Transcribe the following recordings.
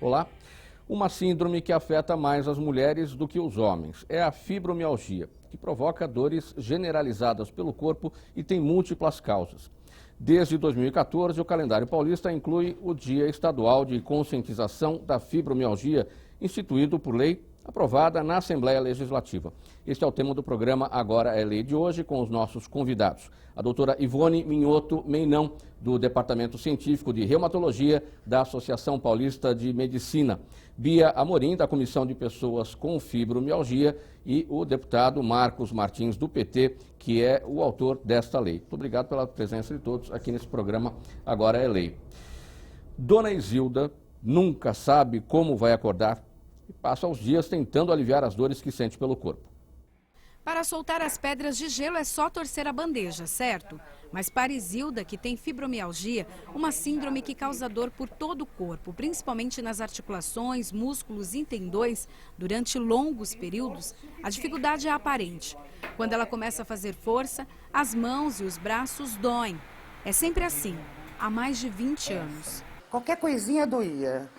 Olá. Uma síndrome que afeta mais as mulheres do que os homens é a fibromialgia, que provoca dores generalizadas pelo corpo e tem múltiplas causas. Desde 2014, o calendário paulista inclui o Dia Estadual de Conscientização da Fibromialgia, instituído por lei aprovada na Assembleia Legislativa. Este é o tema do programa Agora é Lei de hoje, com os nossos convidados. A doutora Ivone Minhoto Meinão, do Departamento Científico de Reumatologia da Associação Paulista de Medicina. Bia Amorim, da Comissão de Pessoas com Fibromialgia, e o deputado Marcos Martins, do PT, que é o autor desta lei. Muito obrigado pela presença de todos aqui nesse programa Agora é Lei. Dona Isilda nunca sabe como vai acordar e passa os dias tentando aliviar as dores que sente pelo corpo. Para soltar as pedras de gelo é só torcer a bandeja, certo? Mas para Isilda, que tem fibromialgia, uma síndrome que causa dor por todo o corpo, principalmente nas articulações, músculos e tendões, durante longos períodos, a dificuldade é aparente. Quando ela começa a fazer força, as mãos e os braços doem. É sempre assim, há mais de 20 anos. Qualquer coisinha doía.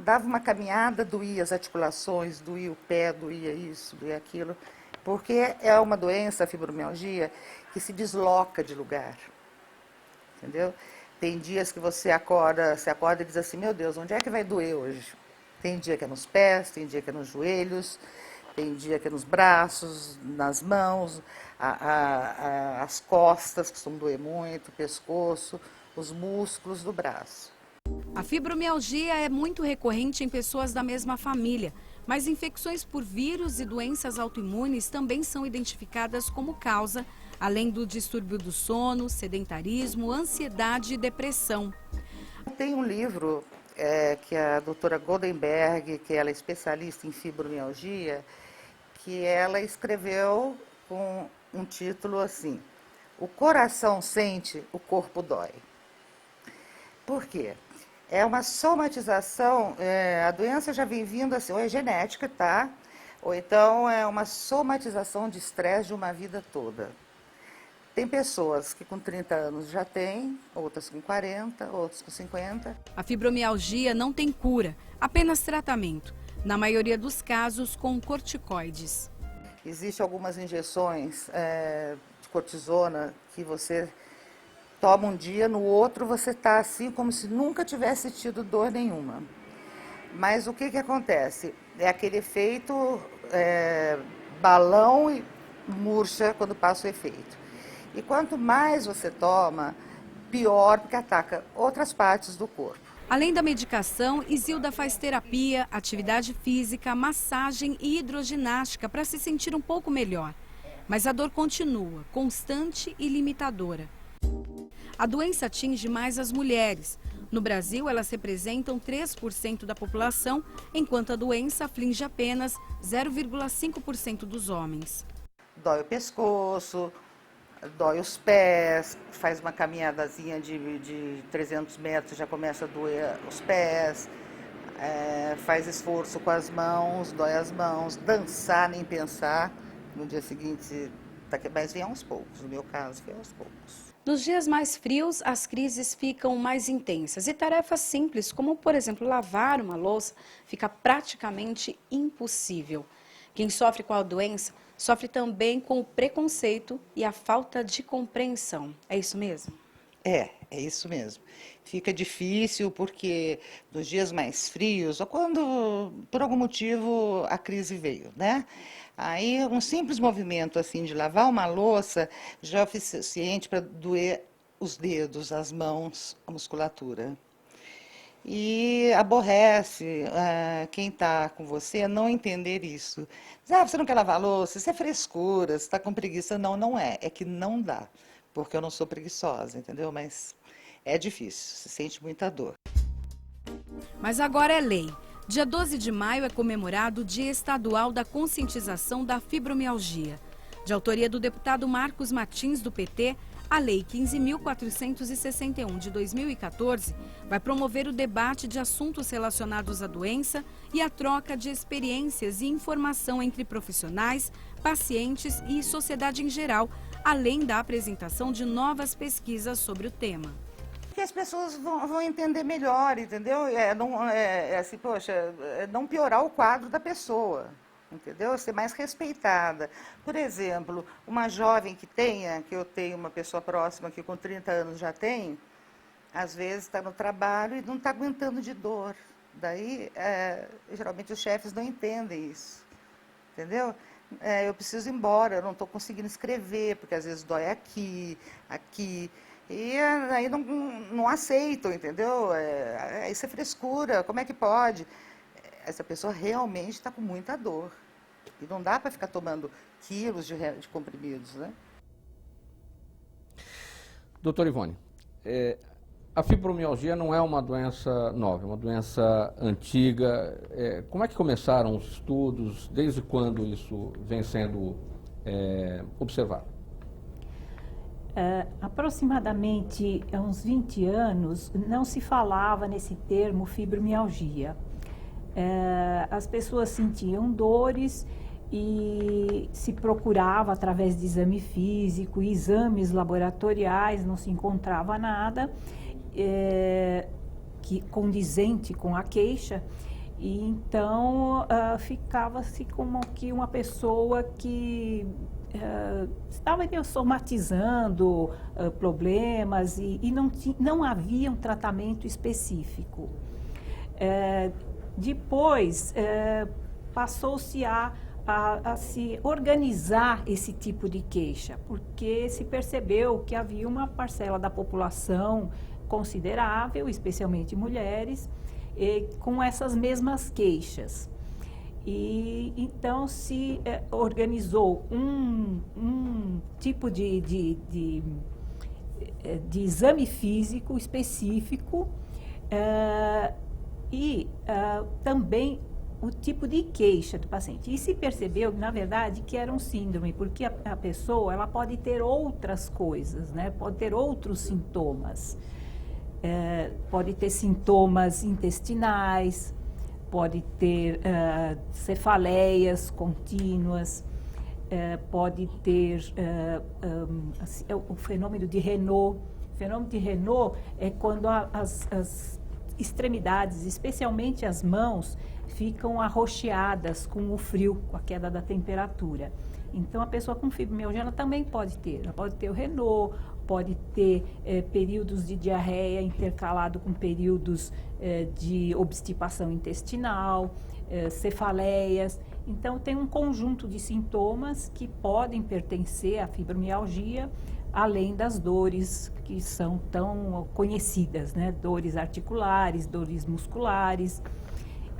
Dava uma caminhada, doía as articulações, doía o pé, doía isso, doía aquilo. Porque é uma doença, a fibromialgia, que se desloca de lugar. Entendeu? Tem dias que você acorda e diz assim, meu Deus, onde é que vai doer hoje? Tem dia que é nos pés, tem dia que é nos joelhos, tem dia que é nos braços, nas mãos, as costas costumam doer muito, o pescoço, os músculos do braço. A fibromialgia é muito recorrente em pessoas da mesma família, mas infecções por vírus e doenças autoimunes também são identificadas como causa, além do distúrbio do sono, sedentarismo, ansiedade e depressão. Tem um livro que a doutora Goldenberg, que ela é especialista em fibromialgia, que ela escreveu com um título assim, O coração sente, o corpo dói. Por quê? É uma somatização, a doença já vem vindo assim, ou é genética, tá? Ou então é uma somatização de estresse de uma vida toda. Tem pessoas que com 30 anos já têm, outras com 40, outras com 50. A fibromialgia não tem cura, apenas tratamento. Na maioria dos casos, com corticoides. Existem algumas injeções de cortisona que você toma um dia, no outro você está assim como se nunca tivesse tido dor nenhuma. Mas o que acontece? É aquele efeito balão e murcha quando passa o efeito. E quanto mais você toma, pior, porque ataca outras partes do corpo. Além da medicação, Isilda faz terapia, atividade física, massagem e hidroginástica para se sentir um pouco melhor. Mas a dor continua, constante e limitadora. A doença atinge mais as mulheres. No Brasil, elas representam 3% da população, enquanto a doença aflige apenas 0,5% dos homens. Dói o pescoço, dói os pés, faz uma caminhadazinha de 300 metros, já começa a doer os pés, faz esforço com as mãos, dói as mãos, dançar nem pensar, no dia seguinte, mas vem aos poucos, no meu caso, vem aos poucos. Nos dias mais frios, as crises ficam mais intensas e tarefas simples, como, por exemplo, lavar uma louça, fica praticamente impossível. Quem sofre com a doença sofre também com o preconceito e a falta de compreensão. É isso mesmo? É isso mesmo. Fica difícil porque nos dias mais frios, ou quando por algum motivo a crise veio, né? Aí um simples movimento assim de lavar uma louça já é o suficiente para doer os dedos, as mãos, a musculatura. E aborrece quem está com você não entender isso. Você não quer lavar a louça, isso é frescura, você está com preguiça. Não, não é. É que não dá, porque eu não sou preguiçosa, entendeu? Mas é difícil, se sente muita dor. Mas agora é lei. Dia 12 de maio é comemorado o Dia Estadual da Conscientização da Fibromialgia. De autoria do deputado Marcos Martins, do PT, a Lei 15.461 de 2014 vai promover o debate de assuntos relacionados à doença e a troca de experiências e informação entre profissionais, pacientes e sociedade em geral, além da apresentação de novas pesquisas sobre o tema. porque as pessoas vão entender melhor, entendeu? Assim, poxa, não piorar o quadro da pessoa, entendeu? Ser mais respeitada. Por exemplo, uma jovem que eu tenho uma pessoa próxima que com 30 anos já tem, às vezes está no trabalho e não está aguentando de dor. Daí, geralmente os chefes não entendem isso, entendeu? Eu preciso ir embora, eu não estou conseguindo escrever, porque às vezes dói aqui, e aí não aceitam, entendeu? Isso é frescura, como é que pode? Essa pessoa realmente está com muita dor. E não dá para ficar tomando quilos de comprimidos, né? Doutora Ivone, a fibromialgia não é uma doença nova, é uma doença antiga. Como é que começaram os estudos? Desde quando isso vem sendo observado? Aproximadamente há uns 20 anos não se falava nesse termo fibromialgia. As pessoas sentiam dores e se procurava através de exame físico, exames laboratoriais, não se encontrava nada que condizente com a queixa, e então ficava-se como que uma pessoa que estava somatizando problemas e não havia um tratamento específico. Depois passou-se a se organizar esse tipo de queixa, porque se percebeu que havia uma parcela da população considerável, especialmente mulheres, com essas mesmas queixas. E então se organizou um tipo de exame físico específico e também o tipo de queixa do paciente. E se percebeu, na verdade, que era um síndrome, porque a pessoa ela pode ter outras coisas, né? Pode ter outros sintomas. Pode ter sintomas intestinais, pode ter cefaleias contínuas, pode ter o fenômeno de Raynaud. O fenômeno de Raynaud é quando as extremidades, especialmente as mãos, ficam arroxeadas com o frio, com a queda da temperatura. Então, a pessoa com fibromialgia ela também pode ter. Ela pode ter o Raynaud, pode ter períodos de diarreia intercalado com períodos de obstipação intestinal, cefaleias. Então, tem um conjunto de sintomas que podem pertencer à fibromialgia, além das dores que são tão conhecidas, né? Dores articulares, dores musculares.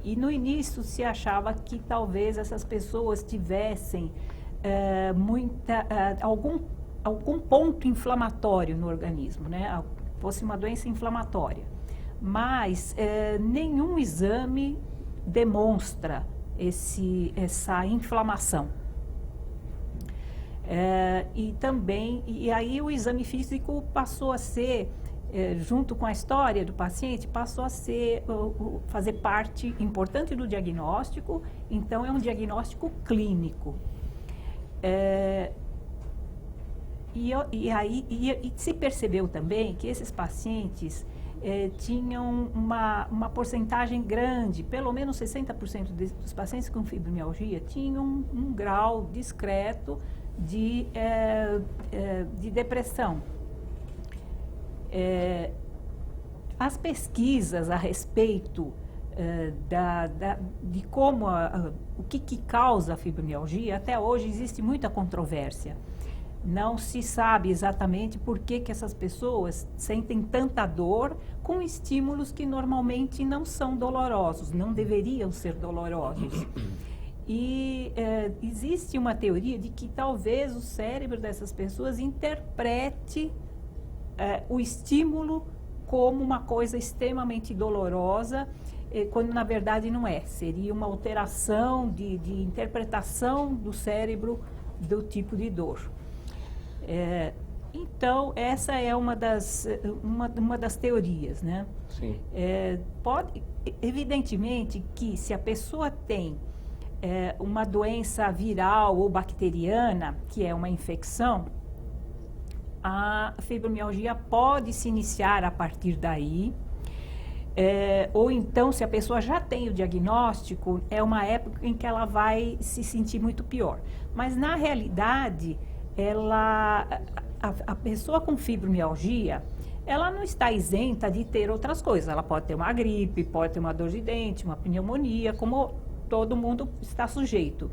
E no início se achava que talvez essas pessoas tivessem algum ponto inflamatório no organismo, né? Fosse uma doença inflamatória. Mas nenhum exame demonstra essa inflamação. E aí o exame físico passou a ser, junto com a história do paciente, passou a ser, fazer parte importante do diagnóstico. Então é um diagnóstico clínico. E se percebeu também que esses pacientes tinham uma porcentagem grande, pelo menos 60% dos pacientes com fibromialgia tinham um grau discreto de depressão. As pesquisas a respeito de como o que causa a fibromialgia, até hoje existe muita controvérsia. Não se sabe exatamente por que essas pessoas sentem tanta dor com estímulos que normalmente não são dolorosos, não deveriam ser dolorosos. E existe uma teoria de que talvez o cérebro dessas pessoas interprete o estímulo como uma coisa extremamente dolorosa, quando na verdade não é. Seria uma alteração de interpretação do cérebro do tipo de dor. Então, essa é uma das teorias, né? Sim. Evidentemente que se a pessoa tem uma doença viral ou bacteriana, que é uma infecção, a fibromialgia pode se iniciar a partir daí. Ou então, se a pessoa já tem o diagnóstico, é uma época em que ela vai se sentir muito pior. Mas, na realidade, a pessoa com fibromialgia, ela não está isenta de ter outras coisas. Ela pode ter uma gripe, pode ter uma dor de dente, uma pneumonia, como todo mundo está sujeito.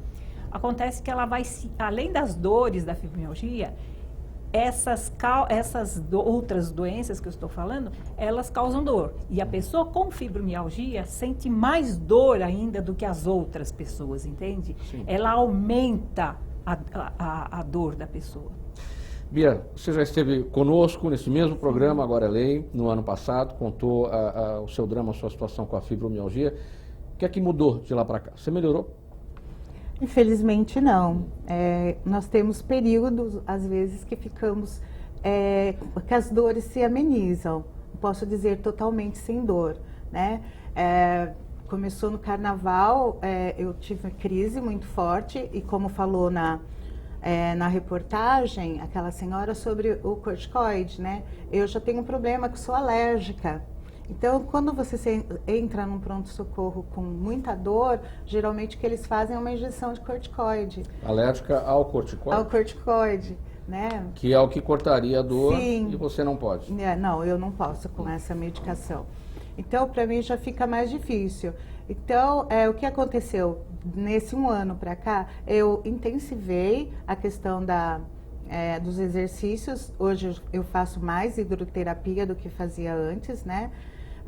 Acontece que ela vai, além das dores da fibromialgia, essas outras doenças que eu estou falando, elas causam dor. E a pessoa com fibromialgia sente mais dor ainda do que as outras pessoas, entende? Sim. Ela aumenta a dor da pessoa. Bia, você já esteve conosco nesse mesmo programa, Agora é Lei, no ano passado, contou o seu drama, a sua situação com a fibromialgia. O que é que mudou de lá para cá? Você melhorou? Infelizmente não. Nós temos períodos, às vezes, que ficamos, que as dores se amenizam. Não posso dizer totalmente sem dor, né? Começou no carnaval, eu tive uma crise muito forte e como falou na reportagem, aquela senhora sobre o corticoide, né? Eu já tenho um problema que sou alérgica. Então, quando você entra num pronto-socorro com muita dor, geralmente o que eles fazem é uma injeção de corticoide. Alérgica ao corticoide? Ao corticoide, né? Que é o que cortaria a dor. Sim. E você não pode? Não, eu não posso com essa medicação. Então, para mim já fica mais difícil. Então, o que aconteceu? Nesse um ano para cá, eu intensivei a questão dos exercícios. Hoje eu faço mais hidroterapia do que fazia antes, né?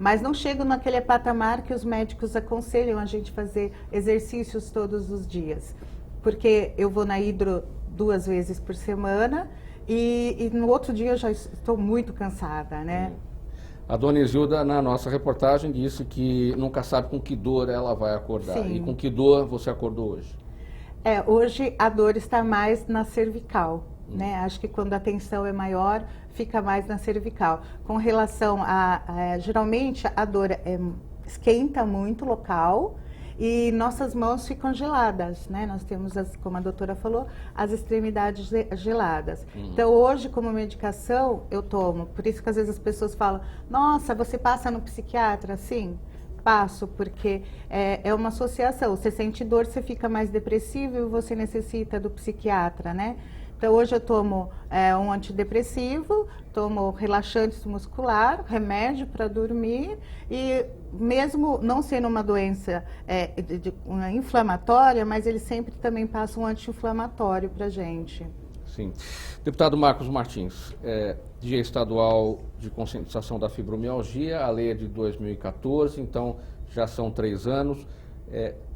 Mas não chego naquele patamar que os médicos aconselham a gente fazer exercícios todos os dias. Porque eu vou na hidro 2 vezes por semana e no outro dia eu já estou muito cansada, né? A dona Isilda, na nossa reportagem, disse que nunca sabe com que dor ela vai acordar. Sim. E com que dor você acordou hoje? Hoje a dor está mais na cervical, né? Acho que quando a tensão é maior, fica mais na cervical. Com relação geralmente a dor esquenta muito o local e nossas mãos ficam geladas, né? Nós temos, como a doutora falou, as extremidades geladas. Então, hoje, como medicação, eu tomo. Por isso que às vezes as pessoas falam, nossa, você passa no psiquiatra? Sim, passo, porque é uma associação. Você sente dor, você fica mais depressivo e você necessita do psiquiatra, né? Então, hoje eu tomo um antidepressivo, tomo relaxante muscular, remédio para dormir e mesmo não sendo uma doença uma inflamatória, mas ele sempre também passa um anti-inflamatório para a gente. Sim. Deputado Marcos Martins, Dia Estadual de Conscientização da Fibromialgia, a lei é de 2014, então já são 3 anos.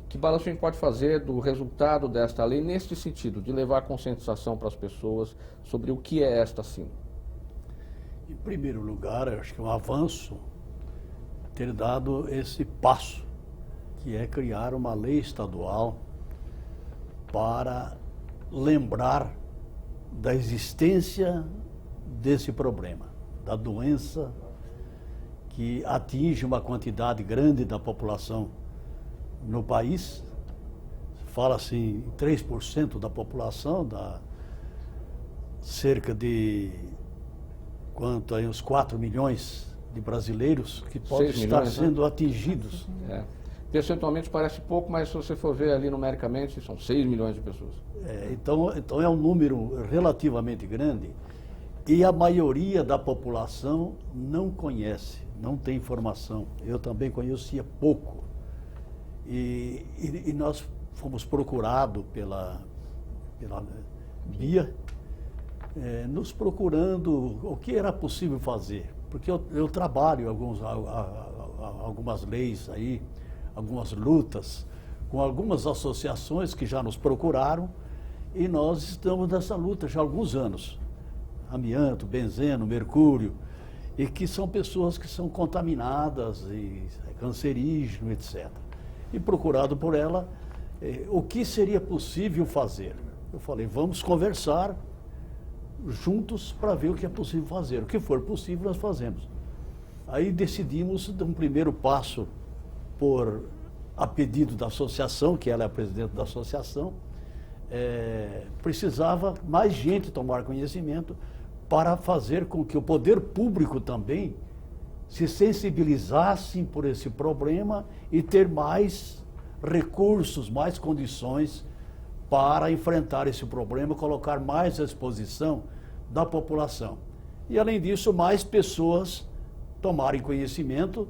Que balanço a gente pode fazer do resultado desta lei neste sentido, de levar a conscientização para as pessoas sobre o que é esta síndrome? Em primeiro lugar, eu acho que é um avanço ter dado esse passo, que é criar uma lei estadual para lembrar da existência desse problema, da doença que atinge uma quantidade grande da população no país. Fala-se em 3% da população, cerca de quanto aí, uns 4 milhões de brasileiros que podem estar sendo atingidos. Percentualmente parece pouco, mas se você for ver ali numericamente, são 6 milhões de pessoas. Então é um número relativamente grande e a maioria da população não conhece, não tem informação. Eu também conhecia pouco. E nós fomos procurados pela Bia, nos procurando o que era possível fazer. Porque eu trabalho algumas leis aí, algumas lutas, com algumas associações que já nos procuraram e nós estamos nessa luta já há alguns anos. Amianto, benzeno, mercúrio, e que são pessoas que são contaminadas, e cancerígeno, etc. E procurado por ela, o que seria possível fazer? Eu falei, vamos conversar juntos para ver o que é possível fazer. O que for possível, nós fazemos. Aí decidimos dar um primeiro passo a pedido da associação, que ela é a presidente da associação, precisava mais gente tomar conhecimento para fazer com que o poder público também se sensibilizasse por esse problema e ter mais recursos, mais condições para enfrentar esse problema, colocar mais à disposição da população. E, além disso, mais pessoas tomarem conhecimento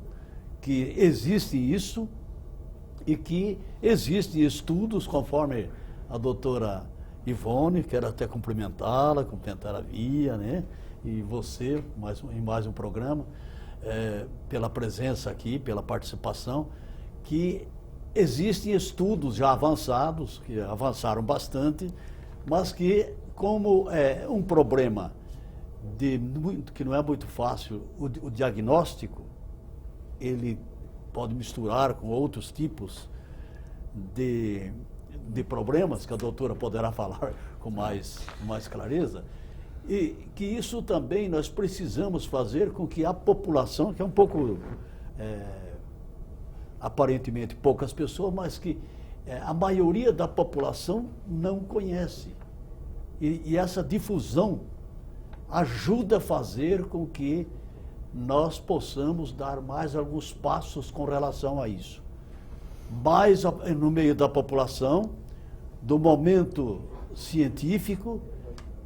que existe isso e que existem estudos, conforme a doutora Ivone, quero até cumprimentá-la, cumprimentar a Via, né? E você, em mais um programa, pela presença aqui, pela participação, que existem estudos já avançados, que avançaram bastante, mas que, como é um problema que não é muito fácil, o diagnóstico, ele pode misturar com outros tipos de problemas, que a doutora poderá falar com mais clareza, e que isso também nós precisamos fazer com que a população, que é um pouco, aparentemente poucas pessoas, mas que a maioria da população não conhece. E essa difusão ajuda a fazer com que nós possamos dar mais alguns passos com relação a isso. Mais no meio da população, do momento científico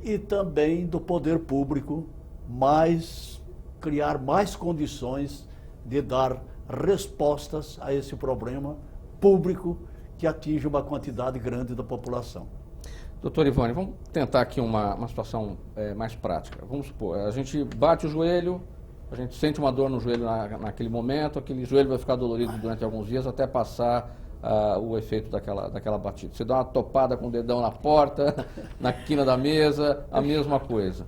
e também do poder público, criar mais condições de dar respostas a esse problema público que atinge uma quantidade grande da população. Doutor Ivone, vamos tentar aqui uma situação mais prática. Vamos supor, a gente bate o joelho, a gente sente uma dor no joelho naquele momento, aquele joelho vai ficar dolorido durante alguns dias até passar o efeito daquela batida. Você dá uma topada com o dedão na porta, na quina da mesa, a mesma coisa.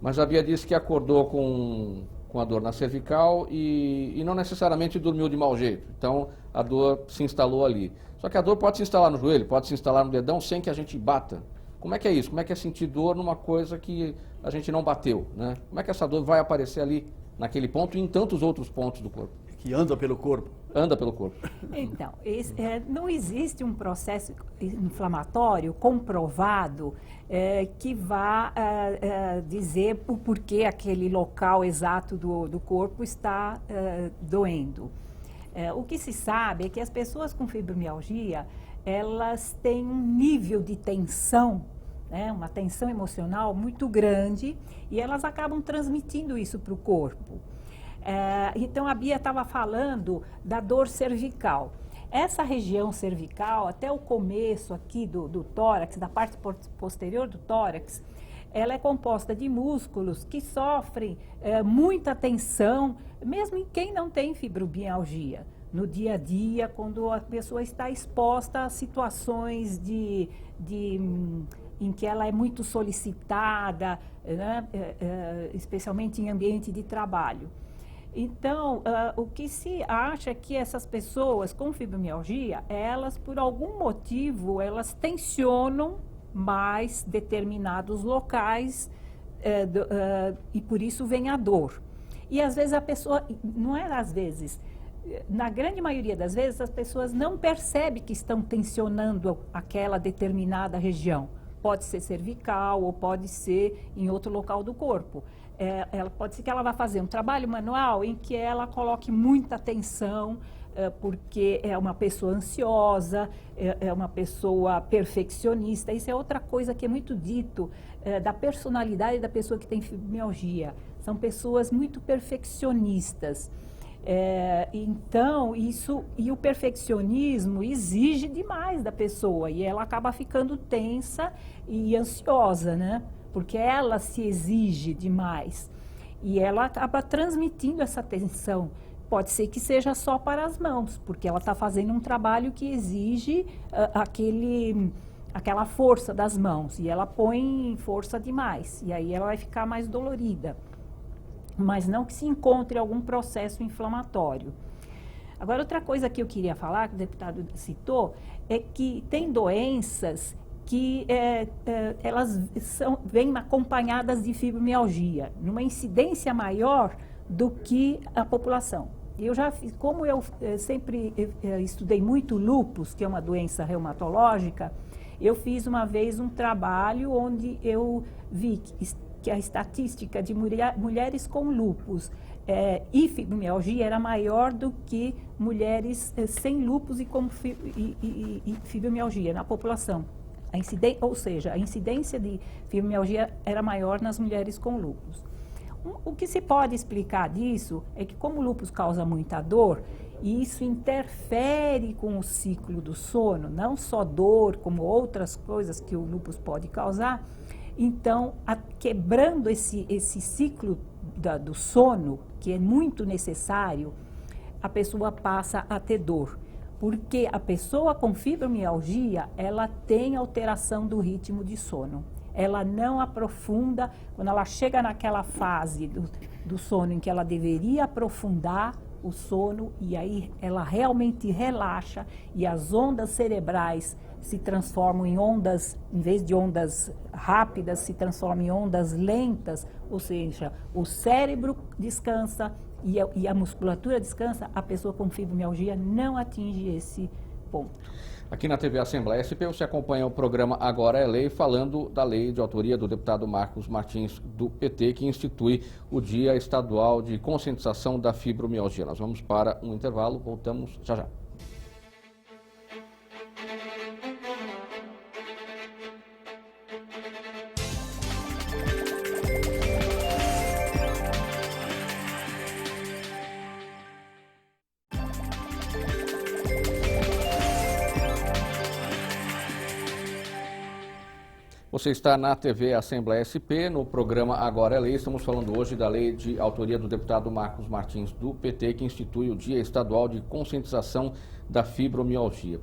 Mas a Bia disse que acordou com a dor na cervical e não necessariamente dormiu de mau jeito. Então a dor se instalou ali. Só que a dor pode se instalar no joelho, pode se instalar no dedão sem que a gente bata. Como é que é isso? Como é que é sentir dor numa coisa que a gente não bateu, né? Como é que essa dor vai aparecer ali, naquele ponto e em tantos outros pontos do corpo? Que anda pelo corpo. Anda pelo corpo. Então, não existe um processo inflamatório comprovado que vá dizer o porquê aquele local exato do corpo está doendo. O que se sabe é que as pessoas com fibromialgia, elas têm um nível de tensão, né, uma tensão emocional muito grande, e elas acabam transmitindo isso para o corpo. Então, a Bia estava falando da dor cervical. Essa região cervical, até o começo aqui do tórax, da parte posterior do tórax, ela é composta de músculos que sofrem muita tensão, mesmo em quem não tem fibromialgia. No dia a dia, quando a pessoa está exposta a situações em que ela é muito solicitada, né, especialmente em ambiente de trabalho. Então, o que se acha é que essas pessoas com fibromialgia, elas, por algum motivo, elas tensionam mais determinados locais e por isso vem a dor. E às vezes a pessoa, não é às vezes, na grande maioria das vezes as pessoas não percebem que estão tensionando aquela determinada região. Pode ser cervical ou pode ser em outro local do corpo. Pode ser que ela vá fazer um trabalho manual em que ela coloque muita atenção, porque é uma pessoa ansiosa, é uma pessoa perfeccionista. Isso é outra coisa que é muito dito da personalidade da pessoa que tem fibromialgia. São pessoas muito perfeccionistas. Então, e o perfeccionismo exige demais da pessoa e ela acaba ficando tensa e ansiosa, né? Porque ela se exige demais e ela acaba transmitindo essa tensão. Pode ser que seja só para as mãos, porque ela está fazendo um trabalho que exige aquela força das mãos e ela põe força demais e aí ela vai ficar mais dolorida. Mas não que se encontre algum processo inflamatório. Agora, outra coisa que eu queria falar, que o deputado citou, é que tem doenças que elas vêm acompanhadas de fibromialgia, numa incidência maior do que a população. Como eu sempre estudei muito lúpus, que é uma doença reumatológica, Eu fiz uma vez um trabalho onde eu vi que a estatística de mulheres com lúpus e fibromialgia era maior do que mulheres sem lúpus e fibromialgia na população. Ou seja, a incidência de fibromialgia era maior nas mulheres com lúpus. O que se pode explicar disso é que como o lúpus causa muita dor, e isso interfere com o ciclo do sono, não só dor, como outras coisas que o lúpus pode causar, então, quebrando esse ciclo do sono, que é muito necessário, a pessoa passa a ter dor. Porque a pessoa com fibromialgia, ela tem alteração do ritmo de sono. Ela não aprofunda, quando ela chega naquela fase do sono em que ela deveria aprofundar o sono, e aí ela realmente relaxa, e as ondas cerebrais se transformam em ondas, em vez de ondas rápidas, se transformam em ondas lentas, ou seja, o cérebro descansa e a musculatura descansa, a pessoa com fibromialgia não atinge esse ponto. Aqui na TV Assembleia SP você acompanha o programa Agora é Lei, falando da lei de autoria do deputado Marcos Martins, do PT, que institui o Dia Estadual de Conscientização da Fibromialgia. Nós vamos para um intervalo, voltamos já já. Você está na TV Assembleia SP, no programa Agora é Lei. Estamos falando hoje da lei de autoria do deputado Marcos Martins, do PT, que institui o Dia Estadual de Conscientização da Fibromialgia.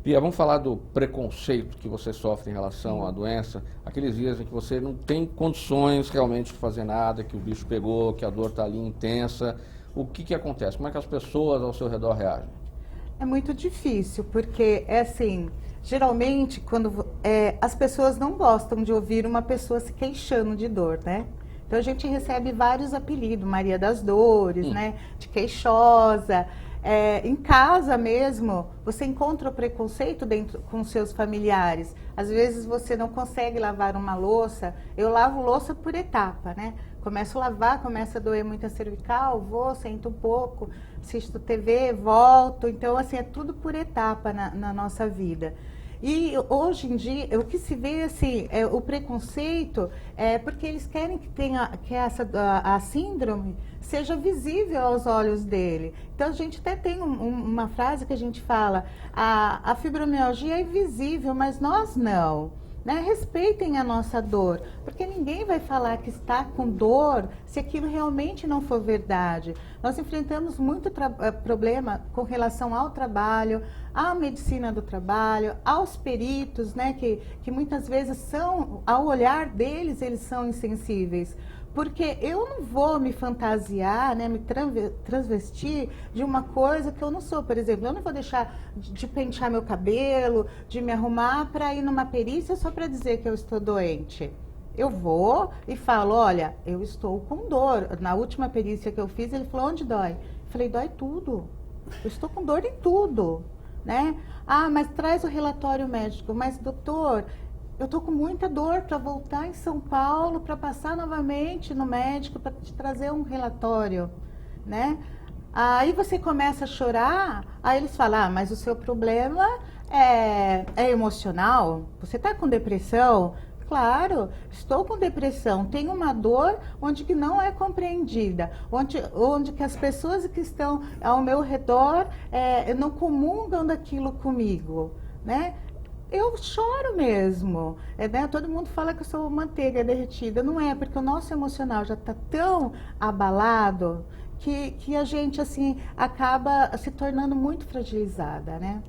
Bia, vamos falar do preconceito que você sofre em relação à doença, aqueles dias em que você não tem condições realmente de fazer nada, que o bicho pegou, que a dor está ali intensa. O que acontece? Como é que as pessoas ao seu redor reagem? É muito difícil, porque é assim, geralmente quando as pessoas não gostam de ouvir uma pessoa se queixando de dor, né? Então a gente recebe vários apelidos, Maria das Dores, né? De queixosa. Em casa mesmo, você encontra o preconceito dentro com seus familiares. Às vezes você não consegue lavar uma louça. Eu lavo louça por etapa, né? Começo a lavar, começa a doer muito a cervical, vou, sento um pouco, assisto TV, volto. Então, assim, é tudo por etapa na nossa vida. E hoje em dia, o que se vê, assim, o preconceito é porque eles querem que a síndrome seja visível aos olhos dele. Então, a gente até tem uma frase que a gente fala, a fibromialgia é invisível, mas nós não. Né? Respeitem a nossa dor, porque ninguém vai falar que está com dor se aquilo realmente não for verdade. Nós enfrentamos muito problema com relação ao trabalho, à medicina do trabalho, aos peritos, né? que muitas vezes são, ao olhar deles, eles são insensíveis. Porque eu não vou me fantasiar, né, me transvestir de uma coisa que eu não sou. Por exemplo, eu não vou deixar de pentear meu cabelo, de me arrumar para ir numa perícia só para dizer que eu estou doente. Eu vou e falo, olha, eu estou com dor. Na última perícia que eu fiz, ele falou, onde dói? Eu falei, dói tudo. Eu estou com dor em tudo, né? Ah, mas traz o relatório médico. Mas, doutor, eu estou com muita dor para voltar em São Paulo, para passar novamente no médico, para te trazer um relatório, né? Aí você começa a chorar, aí eles falam, mas o seu problema é emocional? Você está com depressão? Claro, estou com depressão, tenho uma dor onde que não é compreendida, onde que as pessoas que estão ao meu redor não comungam daquilo comigo, né? Eu choro mesmo, né? Todo mundo fala que eu sou manteiga derretida, não é, porque o nosso emocional já está tão abalado que a gente, assim, acaba se tornando muito fragilizada, né?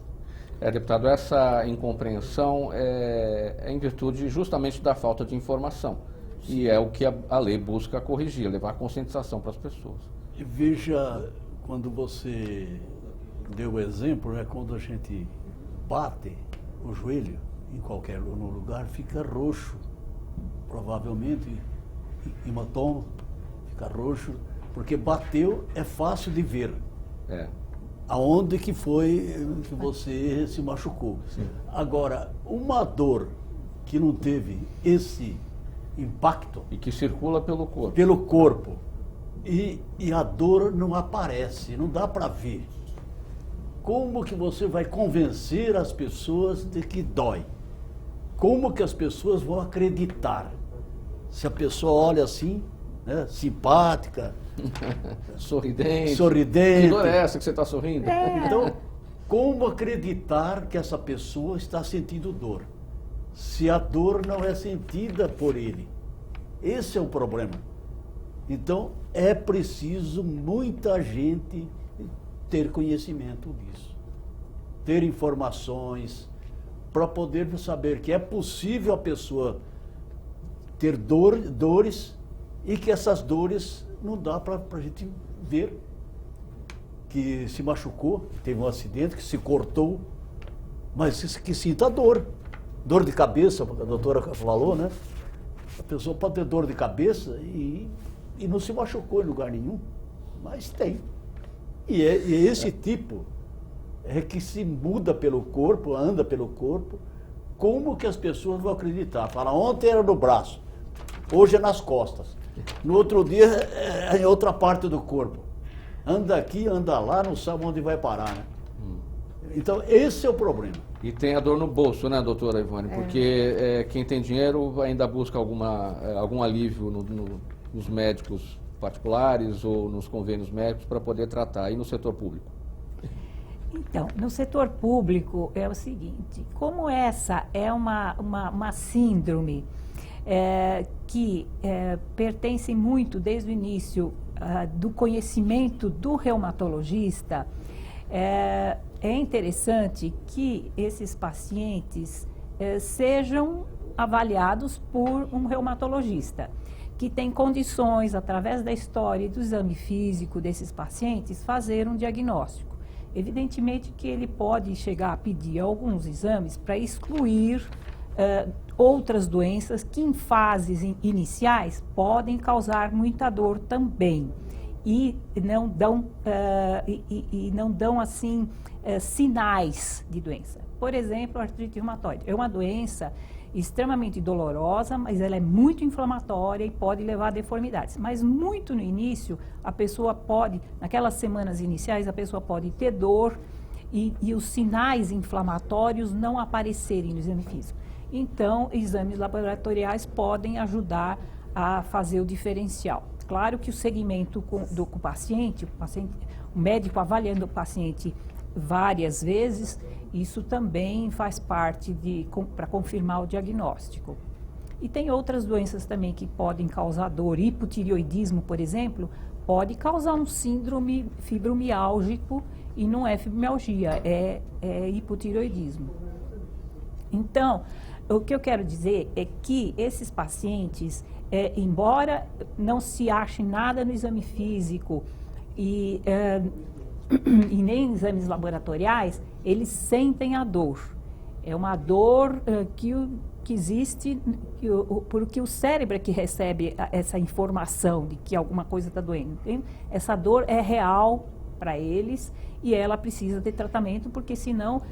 Deputado, essa incompreensão é em virtude justamente da falta de informação, e é o que a lei busca corrigir, levar a conscientização para as pessoas. E veja, quando você deu o exemplo, né, quando a gente bate o joelho em qualquer lugar, fica roxo, provavelmente hematoma, fica roxo, porque bateu é fácil de ver. aonde que foi que você se machucou. Sim. Agora, uma dor que não teve esse impacto E que circula pelo corpo. pelo corpo e a dor não aparece, não dá para ver. Como que você vai convencer as pessoas de que dói? Como que as pessoas vão acreditar? Se a pessoa olha assim, né, simpática, Sorridente. sorridente. Que dor é essa que você está sorrindo? Então, como acreditar que essa pessoa está sentindo dor? Se a dor não é sentida por ele. Esse é o problema. Então, é preciso muita gente ter conhecimento disso. Ter informações para poder saber que é possível a pessoa ter dores e que essas dores não dá para a gente ver que se machucou, teve um acidente, que se cortou, mas que sinta dor. Dor de cabeça, a doutora falou, né? A pessoa pode ter dor de cabeça e não se machucou em lugar nenhum, mas tem. E esse tipo é que se muda pelo corpo, anda pelo corpo. Como que as pessoas vão acreditar? Fala, ontem era no braço, hoje é nas costas, no outro dia é em outra parte do corpo. Anda aqui, anda lá, não sabe onde vai parar, né? Então, esse é o problema. E tem a dor no bolso, né, doutora Ivone? Porque quem tem dinheiro ainda busca algum alívio nos médicos particulares ou nos convênios médicos para poder tratar. E no setor público? Então, no setor público é o seguinte, como essa é uma síndrome que pertence muito desde o início do conhecimento do reumatologista, é interessante que esses pacientes sejam avaliados por um reumatologista, que tem condições, através da história e do exame físico desses pacientes, fazer um diagnóstico. Evidentemente que ele pode chegar a pedir alguns exames para excluir outras doenças que em fases iniciais podem causar muita dor também e não dão assim sinais de doença. Por exemplo, a artrite reumatoide é uma doença extremamente dolorosa, mas ela é muito inflamatória e pode levar a deformidades. Mas muito no início, a pessoa pode, naquelas semanas iniciais, a pessoa pode ter dor e os sinais inflamatórios não aparecerem no exame físico. Então, exames laboratoriais podem ajudar a fazer o diferencial. Claro que o segmento do paciente, o médico avaliando o paciente várias vezes, isso também faz parte para confirmar o diagnóstico. E tem outras doenças também que podem causar dor. Hipotireoidismo, por exemplo, pode causar um síndrome fibromiálgico e não é fibromialgia, é hipotireoidismo. Então, o que eu quero dizer é que esses pacientes, embora não se ache nada no exame físico e nem em exames laboratoriais, eles sentem a dor. É uma dor que existe, porque o cérebro é que recebe essa informação de que alguma coisa está doendo. Entende? Essa dor é real para eles e ela precisa de tratamento, porque senão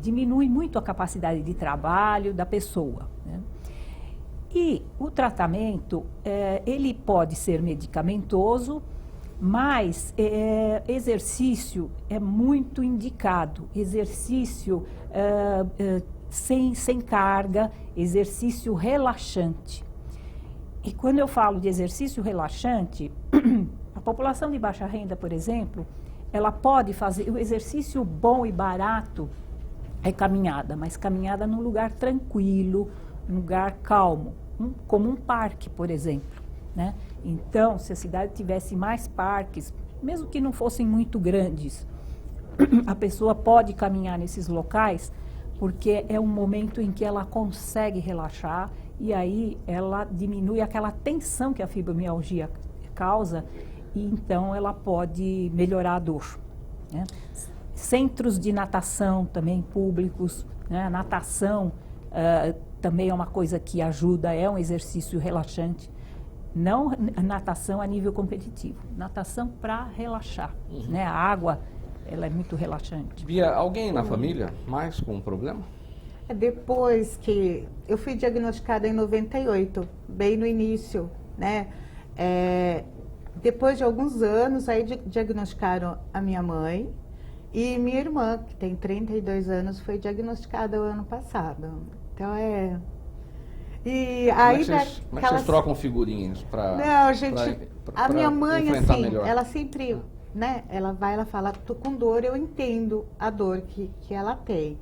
diminui muito a capacidade de trabalho da pessoa, né? E o tratamento, ele pode ser medicamentoso, mas exercício é muito indicado, exercício sem carga, exercício relaxante. E quando eu falo de exercício relaxante, a população de baixa renda, por exemplo, ela pode fazer, o exercício bom e barato é caminhada, mas caminhada num lugar tranquilo, num lugar calmo, como um parque, por exemplo, né? Então, se a cidade tivesse mais parques, mesmo que não fossem muito grandes, a pessoa pode caminhar nesses locais, porque é um momento em que ela consegue relaxar e aí ela diminui aquela tensão que a fibromialgia causa e então ela pode melhorar a dor, né? Centros de natação também públicos, né? A natação também é uma coisa que ajuda, é um exercício relaxante. Não natação a nível competitivo, natação para relaxar, né? A água, ela é muito relaxante. Bia, alguém na família mais com um problema? Depois que eu fui diagnosticada em 98, bem no início, né? Depois de alguns anos, aí diagnosticaram a minha mãe e minha irmã, que tem 32 anos, foi diagnosticada o ano passado. Então E aí, como é que vocês trocam figurinhas para Não, gente, a minha mãe, assim, melhor? ela sempre, né, ela fala, tô com dor, eu entendo a dor que ela tem.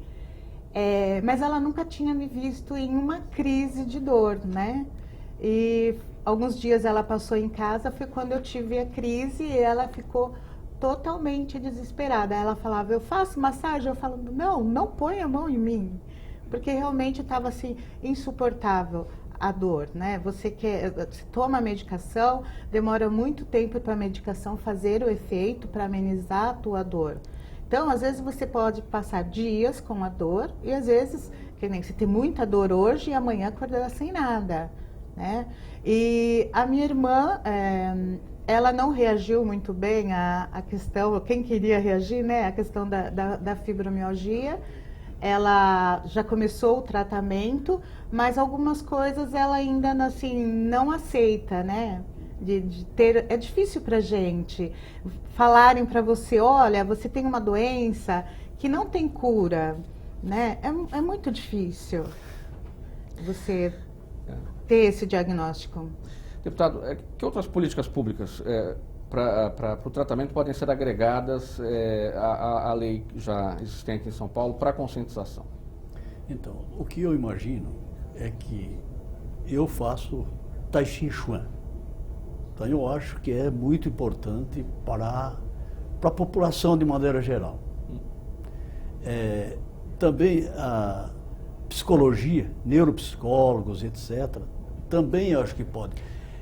Mas ela nunca tinha me visto em uma crise de dor, né? E alguns dias ela passou em casa, foi quando eu tive a crise e ela ficou totalmente desesperada. Ela falava, eu faço massagem? Eu falando, não põe a mão em mim. Porque realmente estava assim, insuportável a dor, né? Você toma a medicação, demora muito tempo para a medicação fazer o efeito, para amenizar a tua dor. Então, às vezes você pode passar dias com a dor e às vezes, que nem você tem muita dor hoje e amanhã acordar sem nada, né? E a minha irmã, ela não reagiu muito bem à questão, quem queria reagir, né? A questão da fibromialgia. Ela já começou o tratamento, mas algumas coisas ela ainda assim, não aceita, né? É difícil pra gente falarem para você, olha, você tem uma doença que não tem cura, né? É muito difícil você ter esse diagnóstico. Deputado, que outras políticas públicas para o tratamento podem ser agregadas à lei já existente em São Paulo para conscientização? Então, o que eu imagino é que eu faço Tai Chi Chuan. Então, eu acho que é muito importante para a população de maneira geral. Também a psicologia, neuropsicólogos, etc., também eu acho que pode.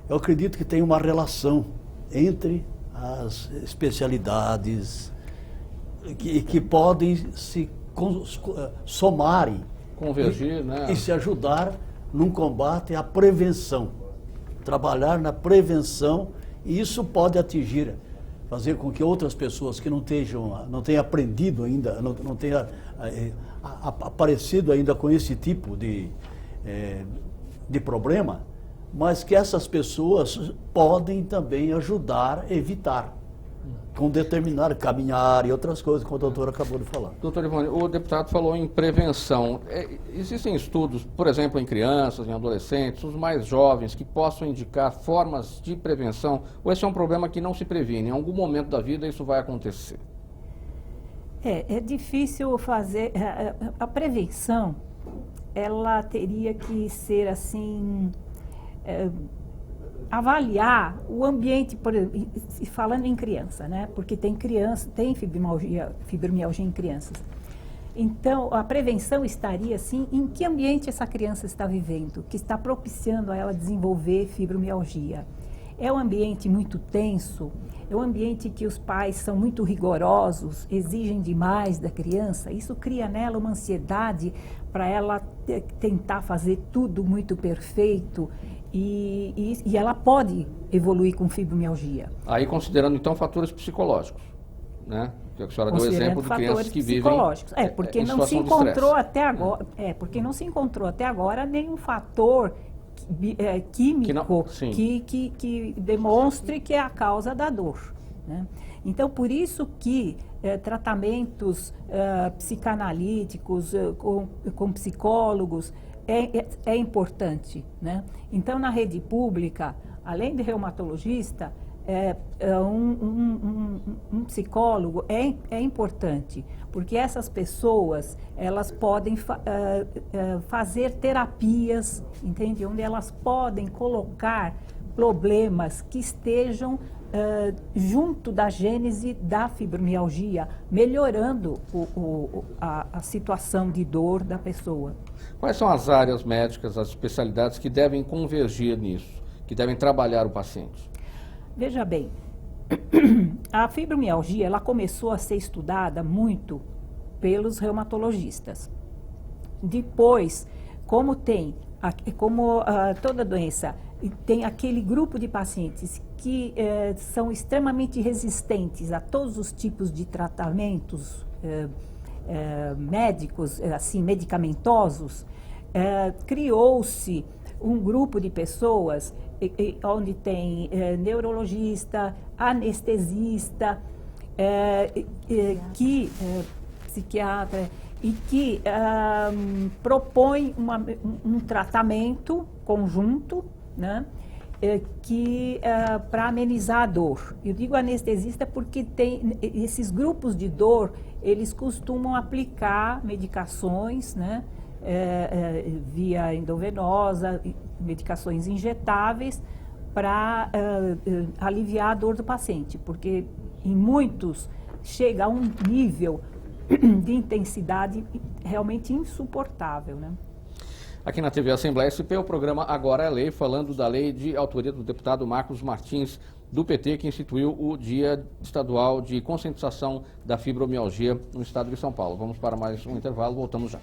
Eu acredito que tem uma relação entre as especialidades que podem se somarem, convergir, né? E se ajudar num combate à prevenção, trabalhar na prevenção, e isso pode atingir, fazer com que outras pessoas que não tenham aprendido ainda, não tenham aparecido ainda com esse tipo de problema, mas que essas pessoas podem também ajudar a evitar, com determinar caminhar e outras coisas, como a doutora acabou de falar. Doutor Ivone, o deputado falou em prevenção. Existem estudos, por exemplo, em crianças, em adolescentes, os mais jovens, que possam indicar formas de prevenção? Ou esse é um problema que não se previne? Em algum momento da vida isso vai acontecer? É difícil fazer... A prevenção, ela teria que ser assim... avaliar o ambiente, por exemplo, falando em criança, né? Porque tem fibromialgia em crianças. Então, a prevenção estaria, assim, em que ambiente essa criança está vivendo, que está propiciando a ela desenvolver fibromialgia. É um ambiente muito tenso, é um ambiente que os pais são muito rigorosos, exigem demais da criança, isso cria nela uma ansiedade para ela tentar fazer tudo muito perfeito e ela pode evoluir com fibromialgia. Aí considerando então fatores psicológicos, né? Que a senhora deu exemplo de crianças que vivem porque não se encontrou até agora, porque não se encontrou até agora nenhum fator químico que demonstre que é a causa da dor, né? Então, por isso que tratamentos psicanalíticos com psicólogos é importante, né? Então, na rede pública, além de reumatologista, um psicólogo é importante, porque essas pessoas, elas podem fazer terapias, entende? Onde elas podem colocar problemas que estejam junto da gênese da fibromialgia, melhorando a situação de dor da pessoa. Quais são as áreas médicas, as especialidades que devem convergir nisso, que devem trabalhar o paciente? Veja bem, a fibromialgia ela começou a ser estudada muito pelos reumatologistas. Depois, como toda doença tem aquele grupo de pacientes que são extremamente resistentes a todos os tipos de tratamentos médicos, assim, medicamentosos, criou-se um grupo de pessoas onde tem neurologista, anestesista, psiquiatra, e que propõe um tratamento conjunto, né, para amenizar a dor. Eu digo anestesista porque tem esses grupos de dor, eles costumam aplicar medicações, né, via endovenosa, medicações injetáveis para aliviar a dor do paciente, porque em muitos chega a um nível de intensidade realmente insuportável, né? Aqui na TV Assembleia SP, o programa Agora é Lei, falando da lei de autoria do deputado Marcos Martins, do PT, que instituiu o Dia Estadual de Conscientização da Fibromialgia no estado de São Paulo. Vamos para mais um intervalo, voltamos já.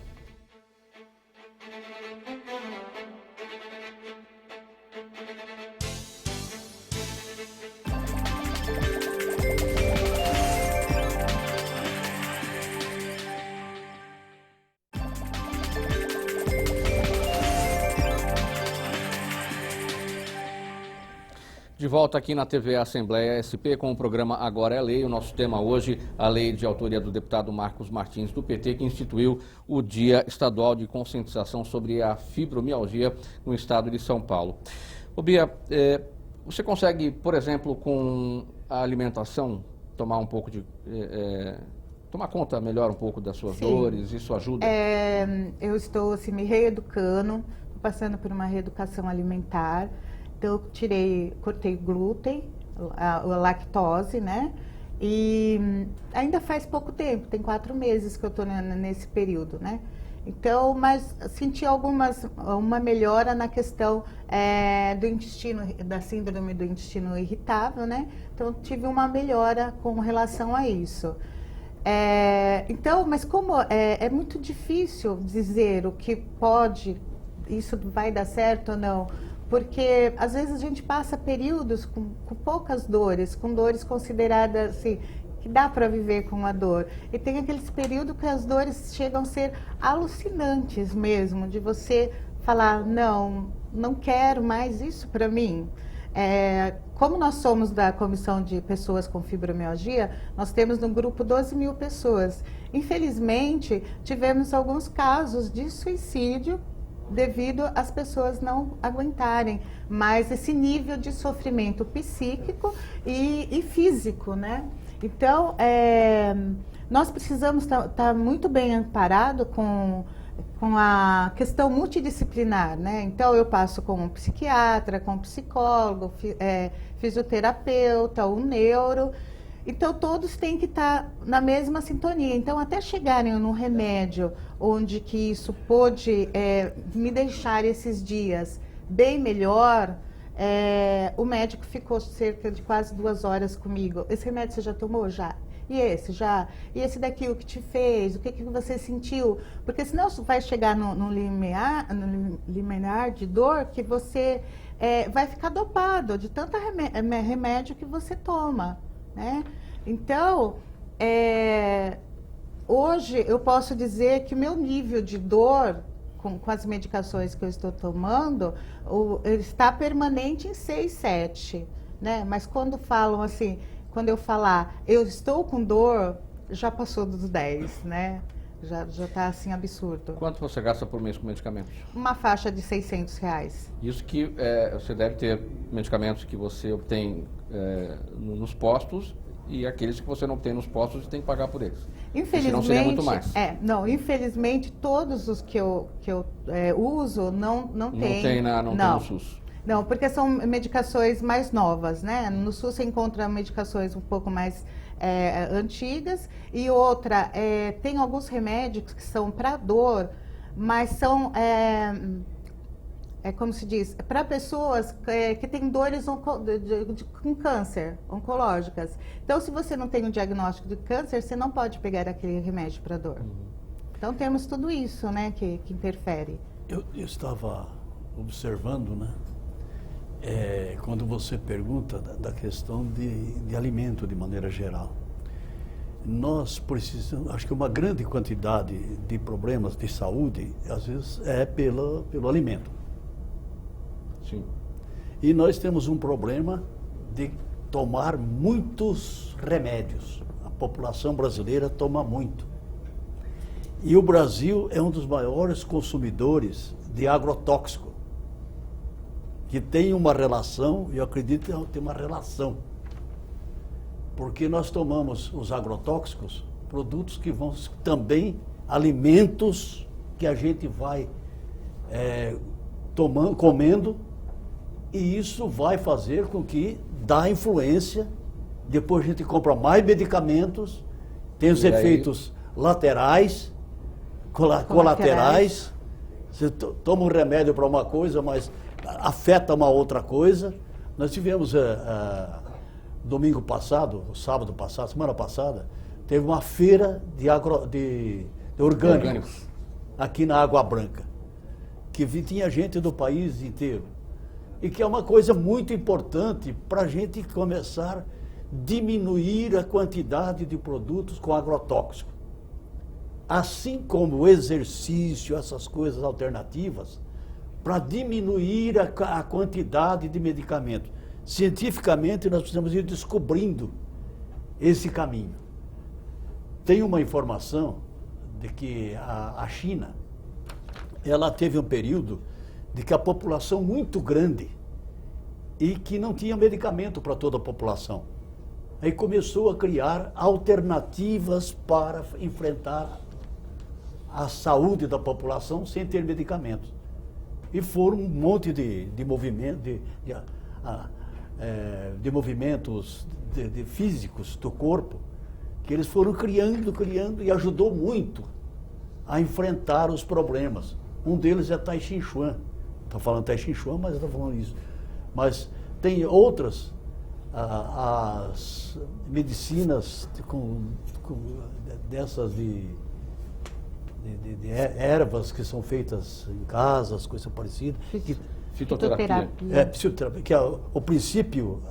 De volta aqui na TV Assembleia SP com o programa Agora é Lei. O nosso tema hoje, a lei de autoria do deputado Marcos Martins, do PT, que instituiu o Dia Estadual de Conscientização sobre a Fibromialgia no estado de São Paulo. Ô Bia, você consegue, por exemplo, com a alimentação, tomar um pouco de... tomar conta melhor um pouco das suas dores? Isso ajuda? Eu estou assim, me reeducando, passando por uma reeducação alimentar. Então, eu cortei glúten, a lactose, né? E ainda faz pouco tempo, tem 4 meses que eu estou nesse período, né? Então, mas senti uma melhora na questão do intestino, da síndrome do intestino irritável, né? Então, tive uma melhora com relação a isso. Então, mas como é muito difícil dizer o que pode, isso vai dar certo ou não, porque às vezes a gente passa períodos com poucas dores, com dores consideradas assim, que dá para viver com a dor. E tem aqueles períodos que as dores chegam a ser alucinantes mesmo, de você falar, não quero mais isso para mim. Como nós somos da Comissão de Pessoas com Fibromialgia, nós temos no grupo 12.000 pessoas. Infelizmente, tivemos alguns casos de suicídio devido às pessoas não aguentarem mais esse nível de sofrimento psíquico e físico, né? Então, nós precisamos estar muito bem amparados com a questão multidisciplinar, né? Então, eu passo com um psiquiatra, com um psicólogo, fisioterapeuta, um neuro. Então, todos têm que estar na mesma sintonia. Então, até chegarem num remédio onde que isso pôde me deixar esses dias bem melhor, o médico ficou cerca de quase 2 horas comigo. Esse remédio você já tomou? Já. E esse? Já. E esse daqui, o que te fez? O que você sentiu? Porque senão vai chegar no limiar de dor que você vai ficar dopado de tanto remédio que você toma. Né? Então, hoje eu posso dizer que o meu nível de dor com as medicações que eu estou tomando, ele está permanente em 6, 7, né? Mas quando falam assim, quando eu falar eu estou com dor, já passou dos 10, né? Já está assim absurdo. Quanto você gasta por mês com medicamentos? Uma faixa de R$600. Isso que você deve ter medicamentos que você obtém nos postos e aqueles que você não tem nos postos e tem que pagar por eles. Infelizmente, senão seria muito mais. Infelizmente todos os que eu uso não tem. Não tem no SUS. Não, porque são medicações mais novas, né? No SUS você encontra medicações um pouco mais antigas e outra, tem alguns remédios que são para dor, mas são, como se diz, para pessoas que têm dores com câncer, oncológicas. Então, se você não tem um diagnóstico de câncer, você não pode pegar aquele remédio para dor. Então, temos tudo isso, né, que interfere. Eu estava observando, né? quando você pergunta da questão de alimento de maneira geral. Nós precisamos, acho que uma grande quantidade de problemas de saúde, às vezes, é pelo alimento. Sim. E nós temos um problema de tomar muitos remédios. A população brasileira toma muito. E o Brasil é um dos maiores consumidores de agrotóxico, que tem uma relação, e eu acredito que tem uma relação, porque nós tomamos os agrotóxicos, produtos que vão também, alimentos que a gente vai tomando, comendo, e isso vai fazer com que dá influência, depois a gente compra mais medicamentos, tem os efeitos laterais, colaterais. Você toma um remédio para uma coisa, mas afeta uma outra coisa. Nós tivemos domingo passado, sábado passado, semana passada, teve uma feira de orgânicos aqui na Água Branca, que tinha gente do país inteiro. E que é uma coisa muito importante para a gente começar a diminuir a quantidade de produtos com agrotóxico. Assim como o exercício, essas coisas alternativas, para diminuir a quantidade de medicamentos. Cientificamente, nós precisamos ir descobrindo esse caminho. Tem uma informação de que a China, ela teve um período de que a população muito grande e que não tinha medicamento para toda a população. Aí começou a criar alternativas para enfrentar a saúde da população sem ter medicamentos. E foram um monte de movimentos físicos do corpo que eles foram criando e ajudou muito a enfrentar os problemas. Um deles é Tai Chi Chuan. Estou falando Tai Chi Chuan, mas estou falando isso. Mas tem outras, as medicinas dessas de ervas que são feitas em casas, coisas parecidas. Fitoterapia. Fitoterapia, que o princípio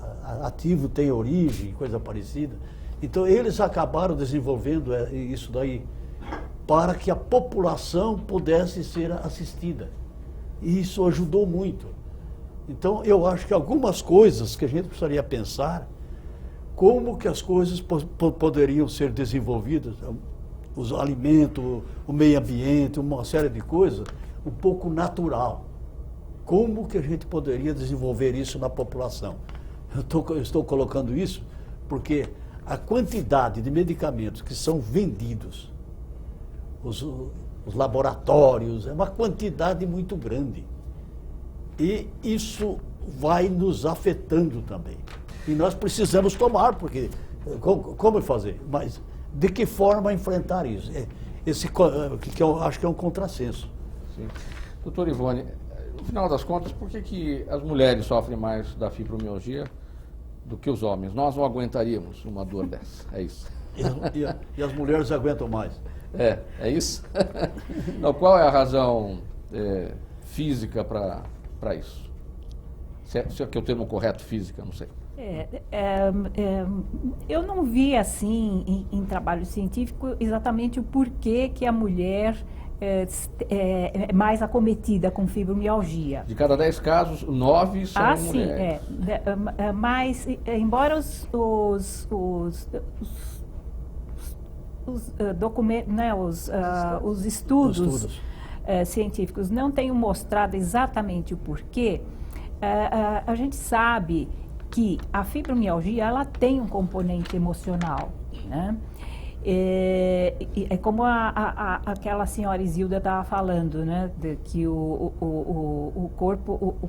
ativo tem origem, coisa parecida. Então eles acabaram desenvolvendo isso daí para que a população pudesse ser assistida. E isso ajudou muito. Então eu acho que algumas coisas que a gente precisaria pensar, como que as coisas poderiam ser desenvolvidas, os alimentos, o meio ambiente, uma série de coisas, um pouco natural. Como que a gente poderia desenvolver isso na população? Eu estou colocando isso porque a quantidade de medicamentos que são vendidos, os laboratórios, é uma quantidade muito grande. E isso vai nos afetando também. E nós precisamos tomar, porque como fazer? Mas de que forma enfrentar isso? Que eu acho que é um contrassenso. Sim. Doutor Ivone, no final das contas, por que as mulheres sofrem mais da fibromialgia do que os homens? Nós não aguentaríamos uma dor dessa, é isso. E as mulheres aguentam mais. É isso? Não, qual é a razão física para isso? Se é que é o termo correto, física, não sei. Eu não vi assim em trabalho científico exatamente o porquê que a mulher é mais acometida com fibromialgia. De cada 10 casos, 9 são mulheres. Mas, embora documentos, né, os estudos científicos não tenham mostrado exatamente o porquê, a gente sabe que a fibromialgia ela tem um componente emocional, né? É como aquela senhora Isilda estava falando, né? Que o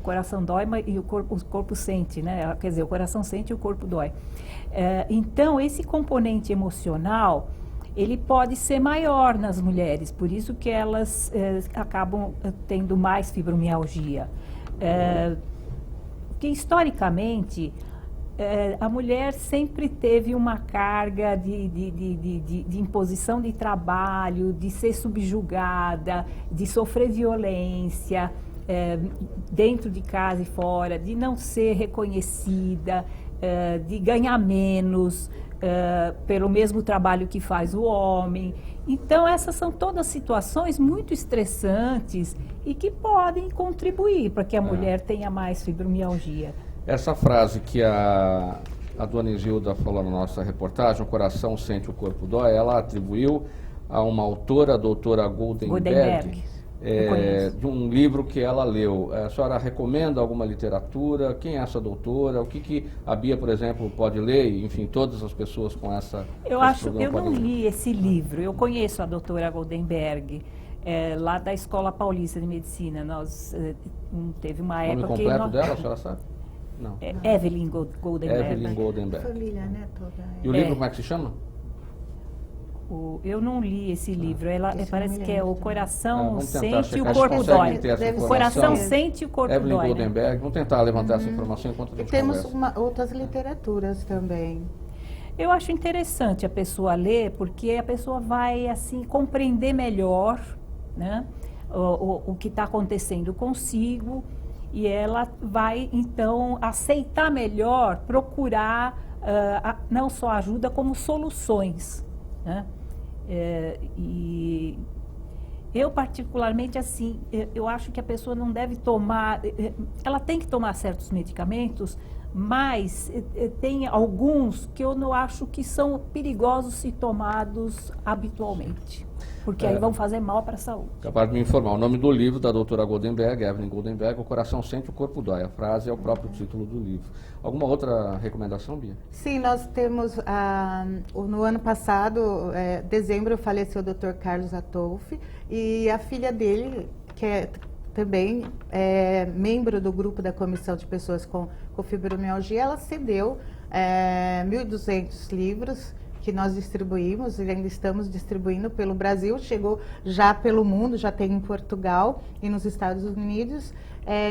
coração dói e o corpo sente, né? Quer dizer, o coração sente e o corpo dói. Então, esse componente emocional, ele pode ser maior nas mulheres, por isso que elas acabam tendo mais fibromialgia. Porque, historicamente, a mulher sempre teve uma carga de imposição de trabalho, de ser subjugada, de sofrer violência, dentro de casa e fora, de não ser reconhecida, de ganhar menos pelo mesmo trabalho que faz o homem. Então, essas são todas situações muito estressantes e que podem contribuir para que a mulher tenha mais fibromialgia. Essa frase que a dona Isilda falou na nossa reportagem, o coração sente, o corpo dói, ela atribuiu a uma autora, a doutora Goldenberg. De um livro que ela leu. A senhora recomenda alguma literatura? Quem é essa doutora? O que a Bia, por exemplo, pode ler? Enfim, todas as pessoas com essa... Eu não li esse livro. Eu conheço a doutora Goldenberg, lá da Escola Paulista de Medicina. Nós teve uma época... O nome completo dela, a senhora sabe? Não. Evelyn Goldenberg. Evelyn Goldenberg. Família, né, toda. E o livro como é que se chama? Eu não li esse livro, parece que é O Coração Sente e o checar, Corpo Dói. O Coração Sente e o Corpo Evelyn Dói. Goldenberg, vamos tentar levantar essa informação enquanto a gente temos conversa. outras literaturas também. Eu acho interessante a pessoa ler, porque a pessoa vai assim compreender melhor, né, o que está acontecendo consigo, e ela vai então aceitar melhor, procurar não só ajuda, como soluções, né? E eu particularmente assim, eu acho que a pessoa não deve tomar, ela tem que tomar certos medicamentos, mas tem alguns que eu não acho que são perigosos se tomados habitualmente, porque aí vão fazer mal para a saúde. Capaz de me informar, o nome do livro da doutora Goldenberg, Evelyn Goldenberg, O Coração Sente, o Corpo Dói. A frase é o próprio título do livro. Alguma outra recomendação, Bia? Sim, nós temos, no ano passado, dezembro, faleceu o Dr. Carlos Atolfi, e a filha dele, que é também membro do grupo da Comissão de Pessoas com Fibromialgia, ela cedeu 1.200 livros que nós distribuímos e ainda estamos distribuindo pelo Brasil, chegou já pelo mundo, já tem em Portugal e nos Estados Unidos,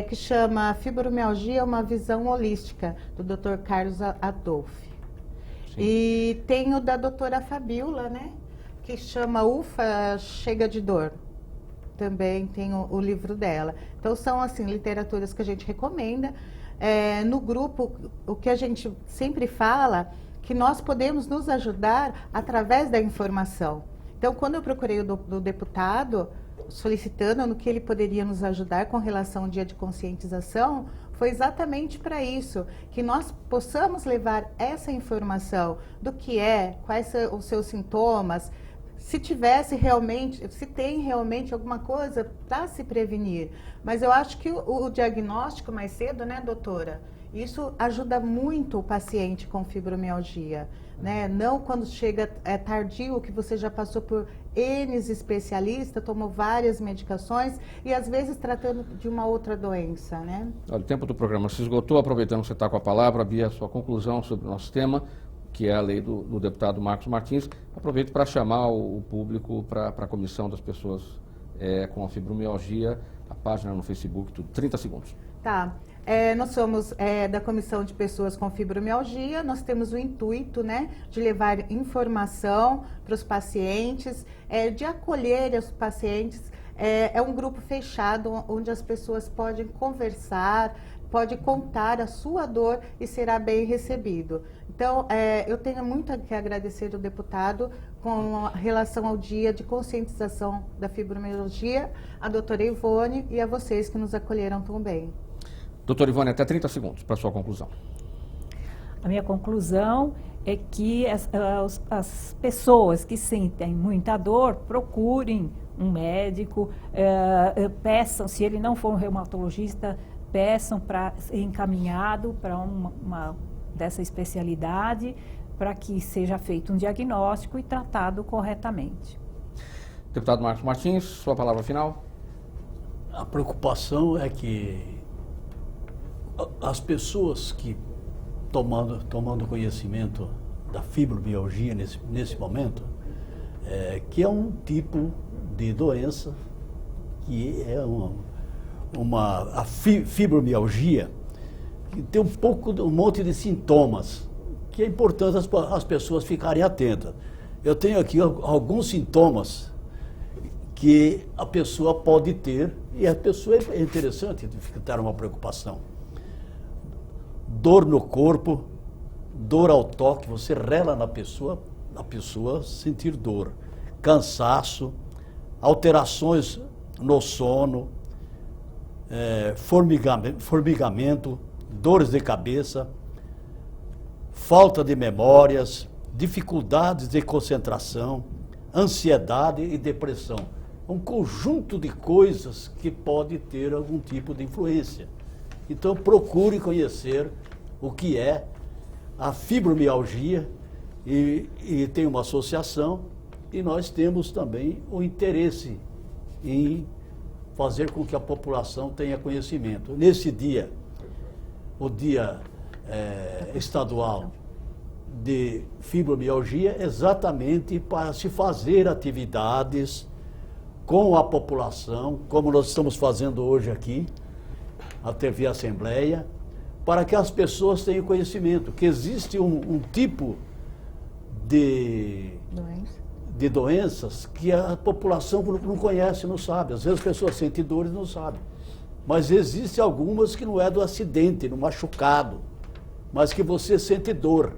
que chama Fibromialgia, uma visão holística, do Dr. Carlos Adolfi. E tem o da doutora Fabiola, né, que chama Ufa, Chega de Dor. Também tem o livro dela. Então, são, assim, literaturas que a gente recomenda. No grupo, o que a gente sempre fala, que nós podemos nos ajudar através da informação. Então, quando eu procurei o deputado, solicitando no que ele poderia nos ajudar com relação ao dia de conscientização, foi exatamente para isso, que nós possamos levar essa informação do que quais são os seus sintomas, se tem realmente alguma coisa para se prevenir. Mas eu acho que o diagnóstico mais cedo, né, doutora? Isso ajuda muito o paciente com fibromialgia, né? Não quando chega tardio, que você já passou por N especialistas, tomou várias medicações e às vezes tratando de uma outra doença, né? Olha, o tempo do programa se esgotou, aproveitando que você está com a palavra, Bia, a sua conclusão sobre o nosso tema, que é a lei do deputado Marcos Martins. Aproveito para chamar o público para a Comissão das Pessoas com a Fibromialgia, a página no Facebook, tudo. 30 segundos. Tá. Nós somos da Comissão de Pessoas com Fibromialgia, nós temos o intuito, né, de levar informação para os pacientes, de acolher os pacientes. É um grupo fechado onde as pessoas podem conversar, pode contar a sua dor e será bem recebido. Então, eu tenho muito que agradecer ao deputado com relação ao dia de conscientização da fibromialgia, a doutora Ivone e a vocês que nos acolheram tão bem. Doutora Ivone, até 30 segundos para a sua conclusão. A minha conclusão é que as pessoas que sentem muita dor procurem um médico, peçam, se ele não for um reumatologista, peçam para ser encaminhado para uma dessa especialidade, para que seja feito um diagnóstico e tratado corretamente. Deputado Marcos Martins, sua palavra final. A preocupação é que as pessoas que tomando conhecimento da fibromialgia nesse momento, que é um tipo de doença que é a fibromialgia, que tem um monte de sintomas, que é importante as pessoas ficarem atentas. Eu tenho aqui alguns sintomas que a pessoa pode ter, e a pessoa é interessante ter uma preocupação. Dor no corpo, dor ao toque, você rela na pessoa, a pessoa sentir dor. Cansaço, alterações no sono, formigamento, dores de cabeça, falta de memórias, dificuldades de concentração, ansiedade e depressão. Um conjunto de coisas que pode ter algum tipo de influência. Então procure conhecer o que é a fibromialgia e tem uma associação e nós temos também o interesse em fazer com que a população tenha conhecimento. Nesse dia, o dia estadual de fibromialgia, exatamente para se fazer atividades com a população, como nós estamos fazendo hoje aqui, a TV Assembleia, para que as pessoas tenham conhecimento, que existe um tipo de doenças que a população não conhece, não sabe. Às vezes as pessoas sentem dores e não sabem. Mas existem algumas que não é do acidente, no machucado, mas que você sente dor.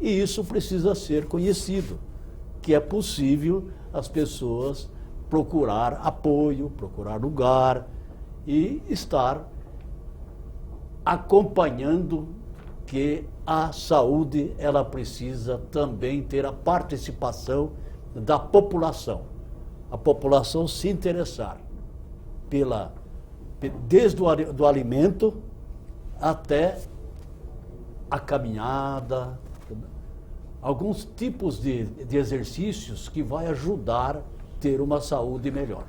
E isso precisa ser conhecido, que é possível as pessoas procurar apoio, procurar lugar e estar acompanhando que a saúde, ela precisa também ter a participação da população. A população se interessar desde o alimento até a caminhada, alguns tipos de exercícios que vai ajudar a ter uma saúde melhor.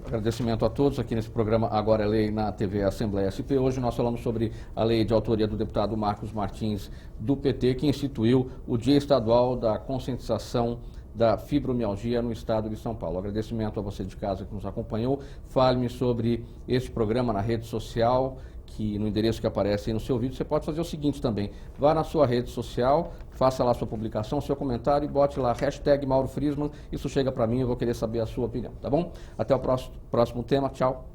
Agradecimento a todos aqui nesse programa Agora é Lei na TV Assembleia SP. Hoje nós falamos sobre a lei de autoria do deputado Marcos Martins, do PT, que instituiu o Dia Estadual da Conscientização da Fibromialgia no estado de São Paulo. Agradecimento a você de casa que nos acompanhou. Fale-me sobre este programa na rede social, que no endereço que aparece aí no seu vídeo. Você pode fazer o seguinte também: vá na sua rede social, faça lá sua publicação, seu comentário e bote lá #Mauro Friesman. Isso chega para mim, eu vou querer saber a sua opinião, tá bom? Até o próximo tema. Tchau.